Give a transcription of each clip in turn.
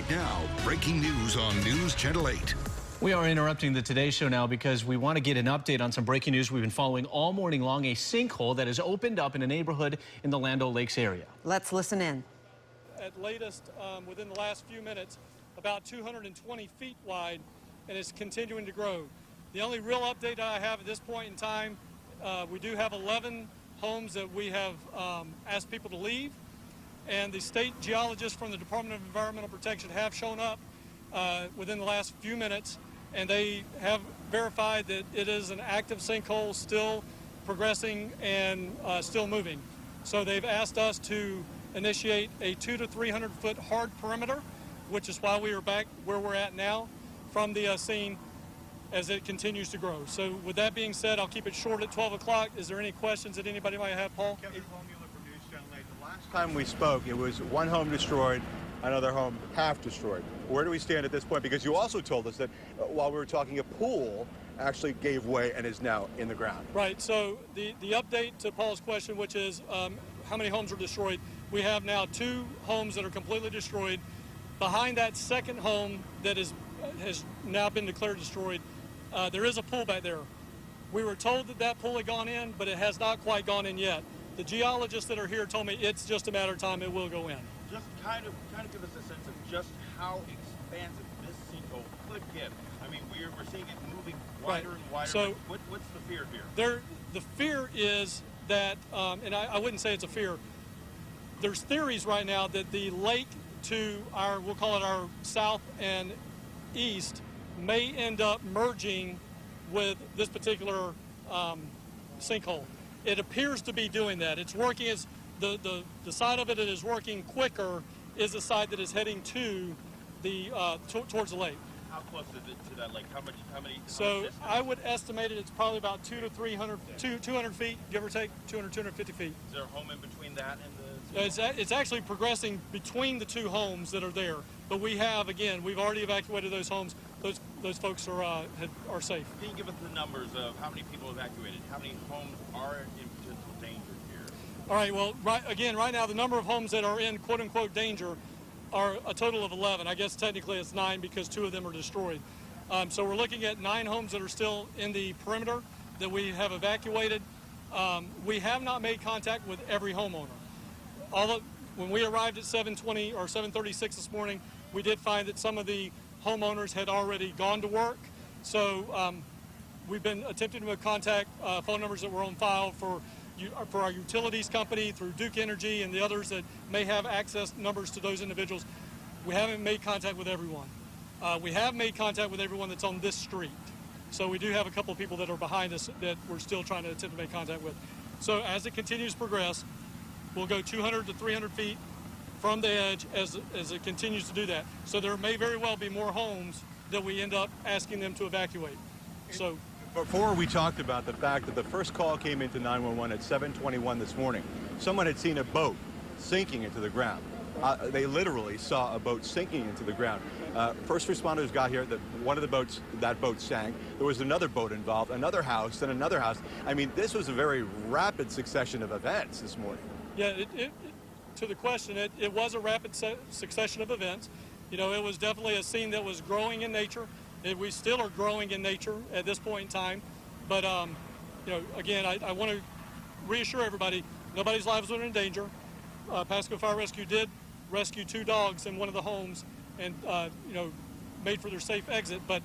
Right now, breaking news on News Channel 8. We are interrupting the Today Show now because we want to get an update on some breaking news we've been following all morning long. A sinkhole that has opened up in a neighborhood in the Land O'Lakes area. Let's listen in. At latest, within the last few minutes, about 220 feet wide, and it's continuing to grow. The only real update I have at this point in time, we do have 11 homes that we have asked people to leave, and the state geologists from the Department of Environmental Protection have shown up within the last few minutes, and they have verified that it is an active sinkhole, still progressing and still moving. So they've asked us to initiate a 200 to 300 foot hard perimeter, which is why we are back where we're at now from the scene as it continues to grow. So with that being said, I'll keep it short at 12 o'clock. Is there any questions that anybody might have, Paul? Kevin Romula from News Channel 8. The last time we spoke, it was one home destroyed, another home half destroyed. Where do we stand at this point? Because you also told us that while we were talking, a pool actually gave way and is now in the ground. Right, so the update to Paul's question, which is how many homes are destroyed, we have now 2 homes that are completely destroyed. Behind that second home that has now been declared destroyed, there is a pool back there. We were told that that pool had gone in, but it has not quite gone in yet. The geologists that are here told me it's just a matter of time, it will go in. Just kind of give us a sense of just how expansive this sinkhole could get. I mean, we're seeing it moving wider and wider. So what's the fear here? The fear is that, and I wouldn't say it's a fear, there's theories right now that the lake to our, we'll call it our south and east, may end up merging with this particular sinkhole. It appears to be doing that. It's working as the side of it that is working quicker is the side that is heading to the towards the lake. How close is it to that lake? How many? So I would estimate it's probably about 200 to 200 feet, give or take, 200, 250 feet. Is there a home in between that and the? It's actually progressing between the 2 homes that are there. But we have, again, we've already evacuated ththose homes. Those folks are safe. Can you give us the numbers of how many people evacuated? How many homes are in potential danger here? All right. Well, right now the number of homes that are in quote unquote danger are a total of 11. I guess technically it's 9 because 2 of them are destroyed. So we're looking at 9 homes that are still in the perimeter that we have evacuated. We have not made contact with every homeowner. When we arrived at 7:20 or 7:36 this morning, we did find that some of the homeowners had already gone to work. So we've been attempting to contact phone numbers that were on file for our utilities company through Duke Energy and the others that may have access numbers to those individuals. We haven't made contact with everyone. We have made contact with everyone that's on this street. So we do have a couple of people that are behind us that we're still trying to attempt to make contact with. So as it continues to progress, we'll go 200 to 300 feet from the edge as it continues to do that. So there may very well be more homes that we end up asking them to evacuate. So before we talked about the fact that the first call came into 911 at 7:21 this morning. Someone had seen a boat sinking into the ground. They literally saw a boat sinking into the ground. First responders got here, one of the boats, that boat sank. There was another boat involved, another house, then another house. I mean, this was a very rapid succession of events this morning. Yeah, to the question, it was a rapid succession of events. You know, it was definitely a scene that was growing in nature. We still are growing in nature at this point in time. But, you know, again, I want to reassure everybody, nobody's lives are in danger. Pasco Fire Rescue did rescue 2 dogs in one of the homes and, you know, made for their safe exit. But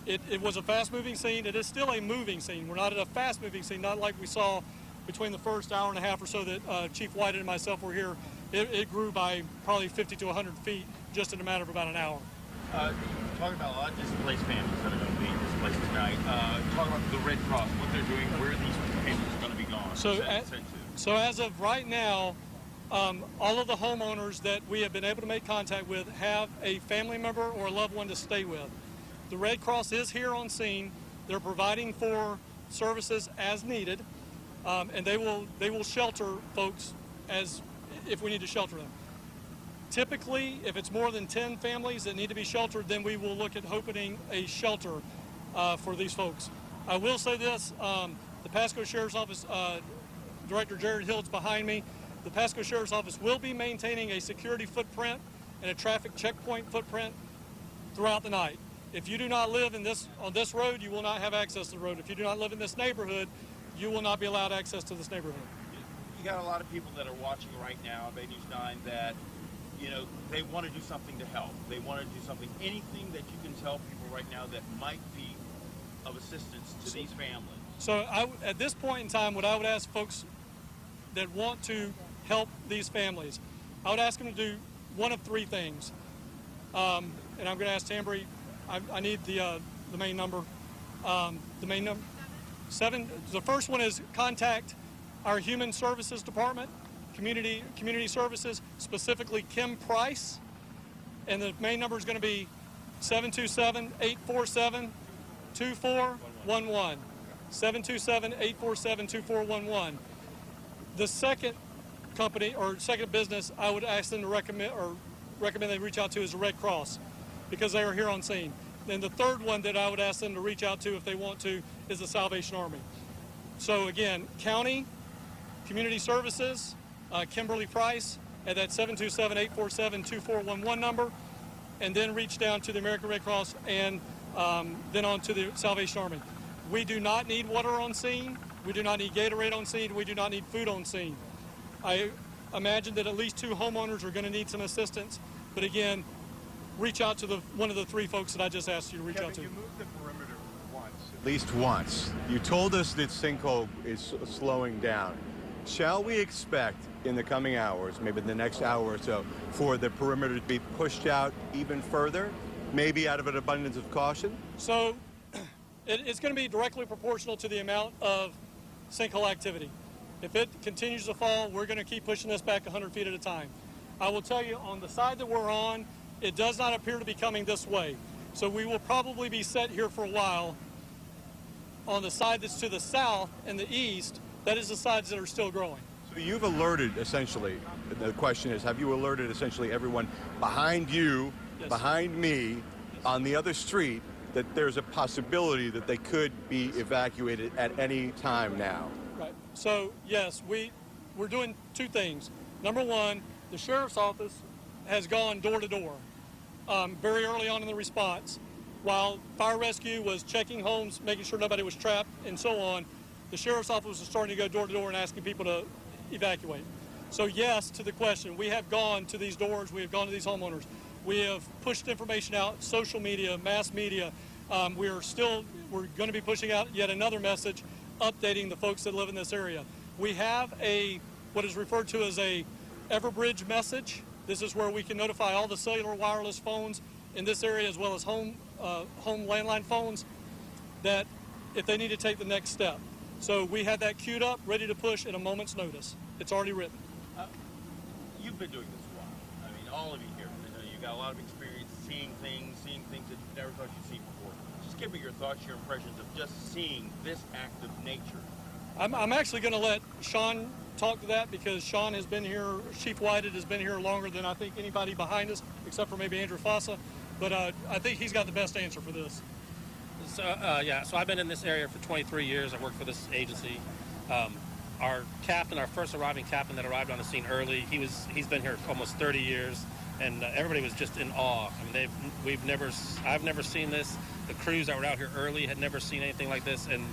it was a fast-moving scene. It is still a moving scene. We're not at a fast-moving scene, not like we saw between the first hour and a half or so that Chief White and myself were here. It grew by probably 50 to 100 feet just in a matter of about an hour. Talking about a lot of displaced families that are going to be displaced tonight. Talk about the Red Cross, what they're doing, where these families are going to be gone. So as of right now, all of the homeowners that we have been able to make contact with have a family member or a loved one to stay with. The Red Cross is here on scene. They're providing for services as needed, and they will shelter folks as if we need to shelter them. Typically, if it's more than 10 families that need to be sheltered, then we will look at opening a shelter for these folks. I will say this, the Pasco Sheriff's Office, Director Jared Hill's behind me. The Pasco Sheriff's Office will be maintaining a security footprint and a traffic checkpoint footprint throughout the night. If you do not live on this road, you will not have access to the road. If you do not live in this neighborhood, you will not be allowed access to this neighborhood. You got a lot of people that are watching right now at Bay News 9 that, you know, they want to do something to help. They want to do something, anything that you can tell people right now that might be of assistance to these families. So at this point in time, what I would ask folks that want to help these families, I would ask them to do one of three things. And I'm going to ask Tambry, I need the main number. The main number, 7. The first one is contact our Human Services Department, Community Services, specifically Kim Price. And the main number is going to be 727-847-2411. 727-847-2411. The second company or second business I would ask them to recommend they reach out to is the Red Cross, because they are here on scene. And the third one that I would ask them to reach out to if they want to is the Salvation Army. So again, County, Community Services, Kimberly Price at that 727-847-2411 number, and then reach down to the American Red Cross and then on to the Salvation Army. We do not need water on scene. We do not need Gatorade on scene. We do not need food on scene. I imagine that at least 2 homeowners are going to need some assistance. But again, reach out to one of the 3 folks that I just asked you to reach out to. You moved the perimeter once. At least once. You told us that Sinkhole is slowing down. Shall we expect in the coming hours, maybe the next hour or so, for the perimeter to be pushed out even further, maybe out of an abundance of caution? So it's going to be directly proportional to the amount of sinkhole activity. If it continues to fall, we're going to keep pushing this back 100 feet at a time. I will tell you, on the side that we're on, it does not appear to be coming this way. So we will probably be set here for a while. On the side that's to the south and the east, that is the sides that are still growing. So you've alerted, essentially, the question is, have you alerted essentially everyone behind you, Yes. behind me, on the other street, that there's a possibility that they could be evacuated at any time now? Right. So yes, we're doing 2 things. Number one, the sheriff's office has gone door to door very early on in the response. While fire rescue was checking homes, making sure nobody was trapped and so on, the sheriff's office was starting to go door to door and asking people to evacuate. So yes, to the question, we have gone to these doors, we have gone to these homeowners. We have pushed information out, social media, mass media. We're going to be pushing out yet another message, updating the folks that live in this area. We have what is referred to as a Everbridge message. This is where we can notify all the cellular wireless phones in this area, as well as home landline phones, that if they need to take the next step. So we have that queued up, ready to push at a moment's notice. It's already written. You've been doing this a while. I mean, all of you here. You've got a lot of experience seeing things that you never thought you'd see before. Just give me your thoughts, your impressions of just seeing this act of nature. I'm actually going to let Sean talk to that, because Sean has been here, Chief Whited has been here longer than I think anybody behind us, except for maybe Andrew Fossa. But I think he's got the best answer for this. So I've been in this area for 23 years. I worked for this agency. Our first arriving captain that arrived on the scene early, he's been here for almost 30 years, and everybody was just in awe. I mean, I've never seen this. The crews that were out here early had never seen anything like this, and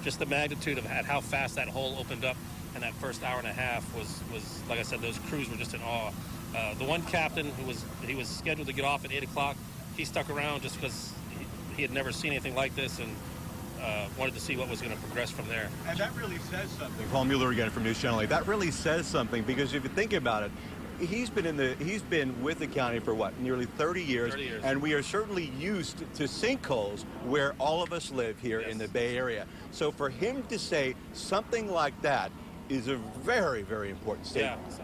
just the magnitude of how fast that hole opened up in that first hour and a half was like I said, those crews were just in awe. The one captain who was scheduled to get off at 8 o'clock, he stuck around just because he had never seen anything like this, and wanted to see what was going to progress from there. And that really says something. Paul Mueller again from News Channel 8. That really says something, because if you think about it, he's been with the county for what, nearly 30 years, and we are certainly used to sinkholes where all of us live here in the Bay Area. So for him to say something like that is a very, very important statement. Yeah, so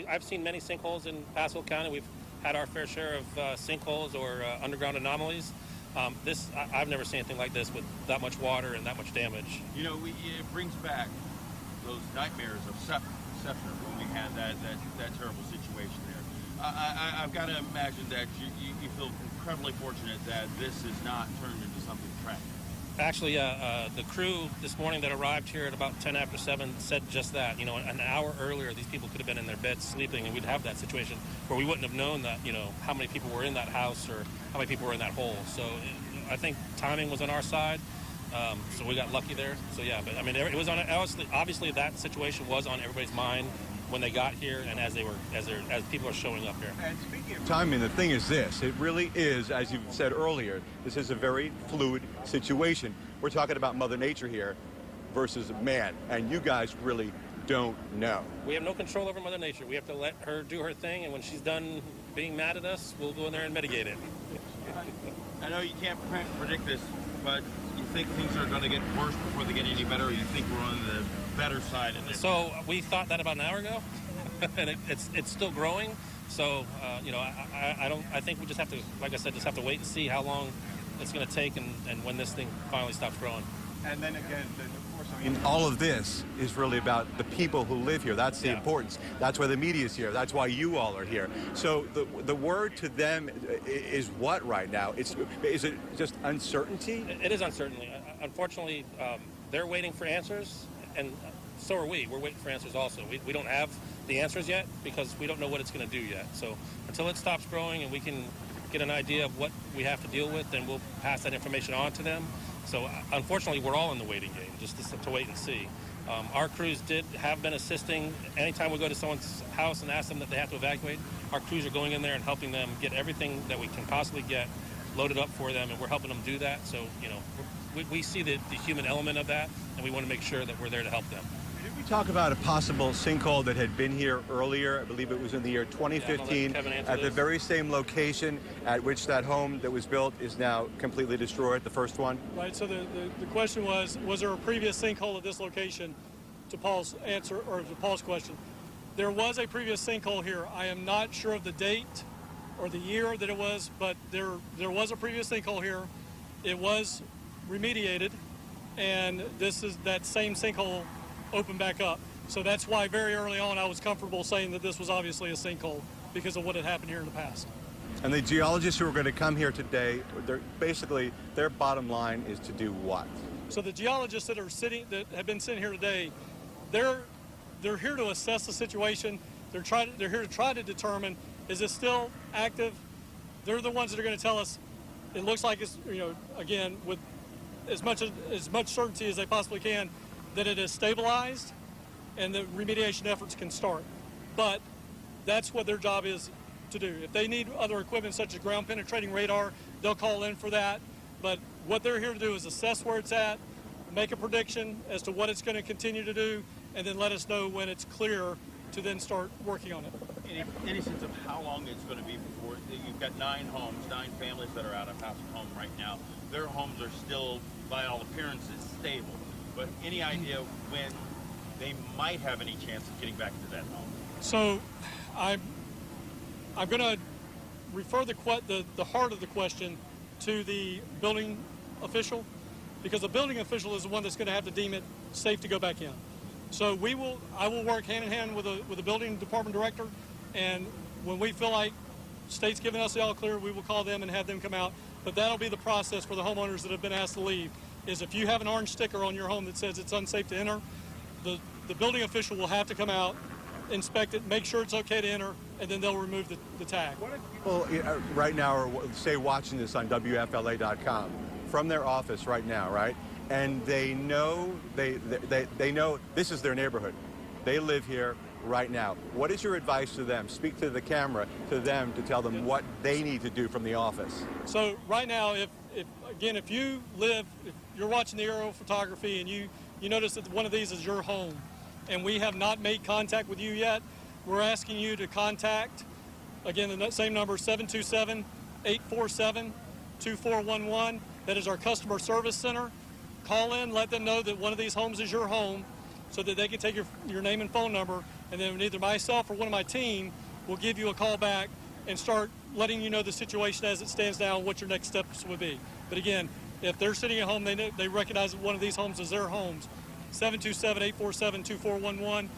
I've seen many sinkholes in Pasco County. We've had our fair share of sinkholes or underground anomalies. I've never seen anything like this with that much water and that much damage. You know, it brings back those nightmares of Sefner when we had that terrible situation there. I've got to imagine that you feel incredibly fortunate that this is not turned into something tragic. Actually, the crew this morning that arrived here at about 10 after 7 said just that. You know, an hour earlier, these people could have been in their beds sleeping, and we'd have that situation where we wouldn't have known that, you know, how many people were in that house or how many people were in that hole. So I think timing was on our side. So we got lucky there. So yeah, but I mean, it was on. Obviously, that situation was on everybody's mind when they got here, and as people are showing up here. And speaking of timing, the thing is this: it really is, as you've said earlier, this is a very fluid situation. We're talking about Mother Nature here versus man, and you guys really don't know. We have no control over Mother Nature. We have to let her do her thing, and when she's done being mad at us, we'll go in there and mitigate it. I know you can't predict this, but you think things are going to get worse before they get any better, or you think we're on the better side of this? So we thought that about an hour ago, and it's still growing. So you know, I think we just have to, like I said, just have to wait and see how long it's going to take and when this thing finally stops growing. And then again, of course, I mean, all of this is really about the people who live here. That's the importance. That's why the media's here. That's why you all are here. So the word to them is what right now? Is it just uncertainty? It is uncertainty. Unfortunately, they're waiting for answers, and so are we. We're waiting for answers also. We don't have the answers yet because we don't know what it's going to do yet. So until it stops growing and we can get an idea of what we have to deal with, then we'll pass that information on to them. So unfortunately, we're all in the waiting game, just to wait and see. Our crews have been assisting. Anytime we go to someone's house and ask them that they have to evacuate, our crews are going in there and helping them get everything that we can possibly get loaded up for them, and we're helping them do that. So, you know, we see the human element of that, and we want to make sure that we're there to help them. Did we talk about a possible sinkhole that had been here earlier? I believe it was in the year 2015 at the very same location at which that home that was built is now completely destroyed, the first one? Right, so the question was there a previous sinkhole at this location? To Paul's answer, or to Paul's question, there was a previous sinkhole here. I am not sure of the date or the year that it was, but there was a previous sinkhole here. It was remediated, and this is that same sinkhole opened back up. So that's why very early on I was comfortable saying that this was obviously a sinkhole because of what had happened here in the past. And the geologists who are going to come here today, basically their bottom line is to do what? So the geologists that have been sitting here today, they're here to assess the situation. They're here to try to determine, is it still active? They're the ones that are going to tell us. It looks like it's, you know, again, with as much certainty as they possibly can, that it is stabilized and the remediation efforts can start. But that's what their job is to do. If they need other equipment such as ground penetrating radar, they'll call in for that. But what they're here to do is assess where it's at, make a prediction as to what it's going to continue to do, and then let us know when it's clear to then start working on it. Any sense of how long it's going to be before you've got 9 families that are out of house and home right now. Their homes are still, by all appearances, stable. But any idea when they might have any chance of getting back to that home? So I'm going to refer the heart of the question to the building official, because the building official is the one that's going to have to deem it safe to go back in. So I will work hand in hand with the building department director, and when we feel like state's giving us the all clear, we will call them and have them come out. But that'll be the process for the homeowners that have been asked to leave, is if you have an orange sticker on your home that says it's unsafe to enter, the building official will have to come out, inspect it, make sure it's okay to enter, and then they'll remove the tag. What if people right now are, say, watching this on WFLA.com from their office right now, right? And they know they know this is their neighborhood. They live here right now. What is your advice to them? Speak to the camera to them to tell them what they need to do from the office. So right now, if you're watching the aerial photography and you notice that one of these is your home, and we have not made contact with you yet, we're asking you to contact, again, the same number, 727-847-2411. That is our customer service center. Call in, let them know that one of these homes is your home so that they can take your name and phone number, and then either myself or one of my team will give you a call back and start letting you know the situation as it stands now and what your next steps would be. But again, if they're sitting at home, they recognize that one of these homes is their homes. 727-847-2411.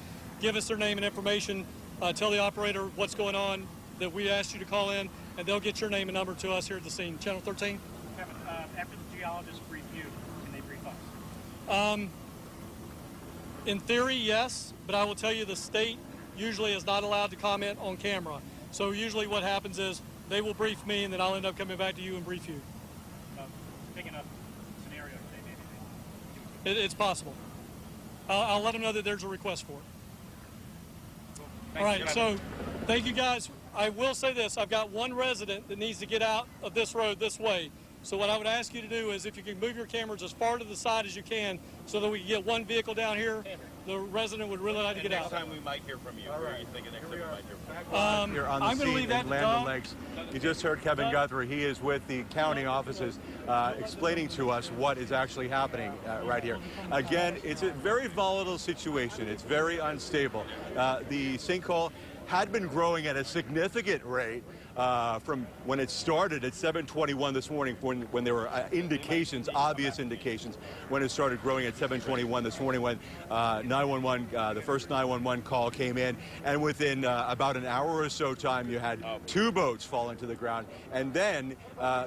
Give us their name and information. Tell the operator what's going on, that we asked you to call in, and they'll get your name and number to us here at the scene. Channel 13. Kevin, after the geologists review, can they In theory, yes, but I will tell you the state usually is not allowed to comment on camera. So usually what happens is they will brief me, and then I'll end up coming back to you and brief you. Big enough scenario today, maybe. It's possible. I'll let them know that there's a request for it. All right, so thank you guys. I will say this. I've got one resident that needs to get out of this road this way. So what I would ask you to do is if you can move your cameras as far to the side as you can so that we can get one vehicle down here, the resident would really like to get out. Next time we might hear from you. Where are you thinking next time we might hear from you? Here on the I'm going to scene leave that in to Land Doug. O'Lakes. You just heard Kevin Guthrie. He is with the county offices explaining to us what is actually happening right here. Again, it's a very volatile situation. It's very unstable. The sinkhole had been growing at a significant rate from when it started at 7:21 this morning, when there were indications, obvious indications, when it started growing at 7:21 this morning, when 911, the first 911 call came in, and within about an hour or so time, you had 2 boats fall into the ground, and then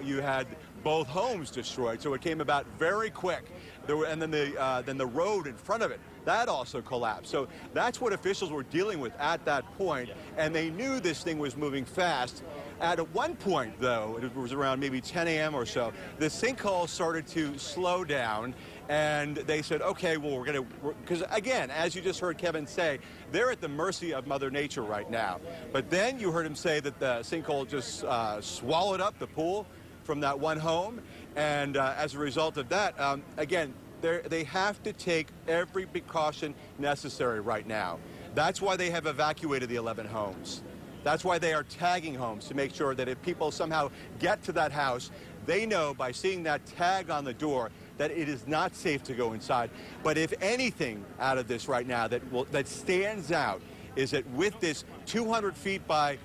you had both homes destroyed. So it came about very quick. And then the road in front of it, that also collapsed. So that's what officials were dealing with at that point, and they knew this thing was moving fast. At one point, though, it was around maybe 10 a.m. or so, the sinkhole started to slow down, and they said, okay, well, we're going to, because again, as you just heard Kevin say, they're at the mercy of Mother Nature right now. But then you heard him say that the sinkhole just swallowed up the pool from that one home, and as a result of that, again, they have to take every precaution necessary right now. That's why they have evacuated the 11 homes. That's why they are tagging homes, to make sure that if people somehow get to that house, they know by seeing that tag on the door that it is not safe to go inside. But if anything out of this right now that stands out is that with this 200 feet by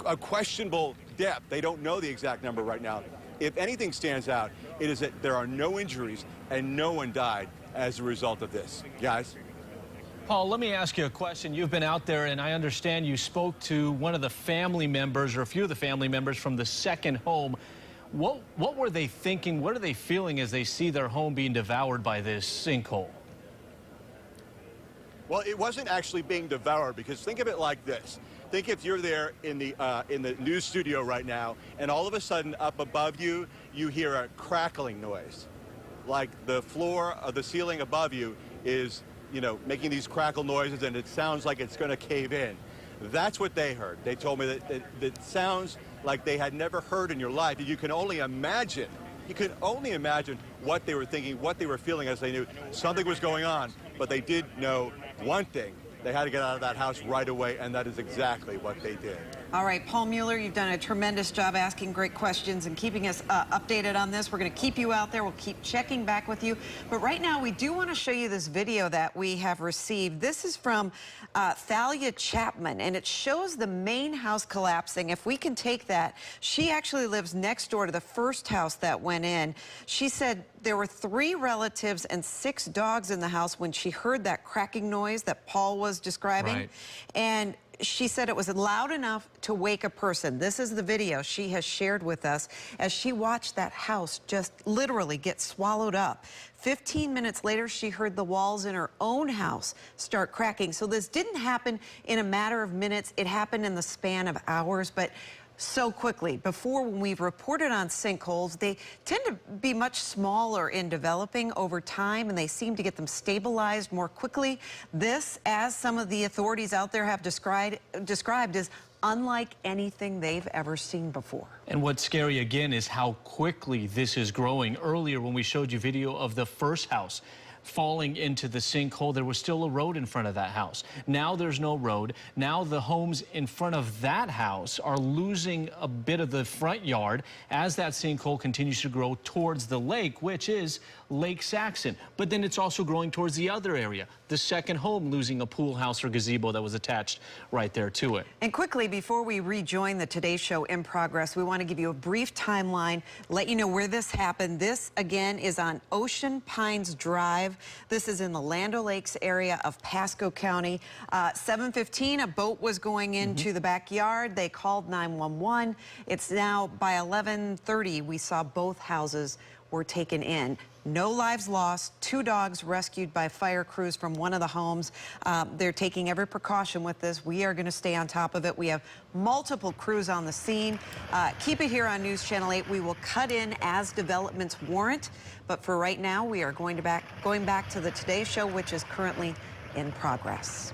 a questionable depth, they don't know the exact number right now. If anything stands out, it is that there are no injuries and no one died as a result of this. Guys? Paul, let me ask you a question. You've been out there, and I understand you spoke to one of the family members, or a few of the family members from the second home. What were they thinking? What are they feeling as they see their home being devoured by this sinkhole? Well, it wasn't actually being devoured, because think of it like this. Think if you're there in the news studio right now, and all of a sudden up above you, you hear a crackling noise. Like the floor of the ceiling above you is, you know, making these crackle noises, and it sounds like it's going to cave in. That's what they heard. They told me that it sounds like they had never heard in your life. You can only imagine. You can only imagine what they were thinking, what they were feeling, as they knew something was going on. But they did know one thing. They had to get out of that house right away, and that is exactly what they did. All right, Paul Mueller, you've done a tremendous job asking great questions and keeping us updated on this. We're going to keep you out there. We'll keep checking back with you. But right now, we do want to show you this video that we have received. This is from Thalia Chapman, and it shows the main house collapsing. If we can take that, she actually lives next door to the first house that went in. She said there were 3 relatives and 6 dogs in the house when she heard that cracking noise that Paul was describing. Right. And she said it was loud enough to wake a person. This is the video she has shared with us as she watched that house just literally get swallowed up. 15 minutes later, she heard the walls in her own house start cracking. So this didn't happen in a matter of minutes. It happened in the span of hours, but so quickly. Before, when we've reported on sinkholes, they tend to be much smaller in developing over time, and they seem to get them stabilized more quickly. This, as some of the authorities out there have described is unlike anything they've ever seen before. And what's scary again is how quickly this is growing. Earlier, when we showed you video of the first house falling into the sinkhole, there was still a road in front of that house. Now there's no road. Now the homes in front of that house are losing a bit of the front yard as that sinkhole continues to grow towards the lake, which is Lake Saxon. But then it's also growing towards the other area, the second home losing a pool house or gazebo that was attached right there to it. And quickly, before we rejoin the Today Show in progress, we want to give you a brief timeline, let you know where this happened. This, again, is on Ocean Pines Drive. This is in the Land O'Lakes area of Pasco County. 7:15, a boat was going into the backyard. They called 911. It's now by 11:30, we saw both houses were taken in. No lives lost. 2 dogs rescued by fire crews from one of the homes. They're taking every precaution with this. We are going to stay on top of it. We have multiple crews on the scene. Keep it here on News Channel 8. We will cut in as developments warrant. But for right now, we are going back to the Today Show, which is currently in progress.